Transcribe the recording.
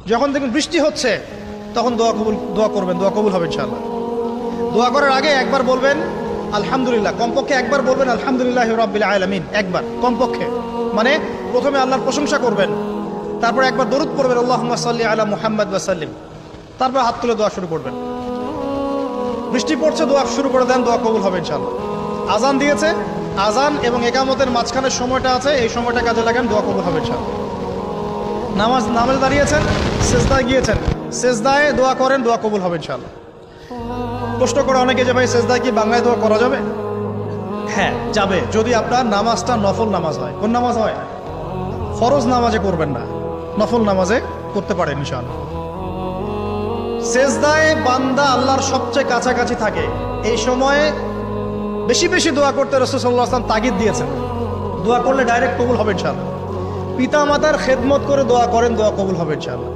যখন দেখবেন বৃষ্টি হচ্ছে তখন দোয়া করবেন, দোয়া কবুল হবে ইনশাআল্লাহ। দোয়া করার আগে একবার বলবেন আলহামদুলিল্লাহ, কমপক্ষে একবার বলবেন আলহামদুলিল্লাহ রাব্বিল আলামিন, একবার কমপক্ষে। মানে প্রথমে আল্লাহর প্রশংসা করবেন, তারপর একবার দরুদ পড়বেন আল্লাহুম্মা সাল্লি আলা মুহাম্মাদ ওয়া সাল্লিম, তারপর হাত তুলে দোয়া শুরু করবেন। বৃষ্টি পড়ছে, দোয়া শুরু করে দেন, দোয়া কবুল হবে ইনশাআল্লাহ। আজান দিয়েছে, আজান এবং একামতের মাঝখানের সময়টা আছে, এই সময়টা কাজে লাগান, দোয়া কবুল হবে ইনশাআল্লাহ। নামাজে দাঁড়িয়েছেন, সেজদায় গিয়েছেন, সেজদায় দোয়া করেন, দোয়া কবুল হবে ইনশাআল্লাহ। প্রশ্ন করে অনেকে যে ভাই সেজদায় কি বাংলায় দোয়া করা যাবে? হ্যাঁ যাবে, যদি আপনার নামাজটা নফল নামাজ হয়। কোন নামাজ হয়? ফরজ নামাজে করবেন না, নফল নামাজে করতে পারেন ইনশাআল্লাহ। সেজদায় বান্দা আল্লাহর সবচেয়ে কাছাকাছি থাকে, এই সময়ে বেশি বেশি দোয়া করতে রাসূল সাল্লাল্লাহু আলাইহি ওয়াসাল্লাম তাগিদ দিয়েছেন। দোয়া করলে ডাইরেক্ট কবুল হবে ইনশাআল্লাহ। পিতা মাতার খেদমত করে দোয়া করেন, দোয়া কবুল হবে ইনশাআল্লাহ।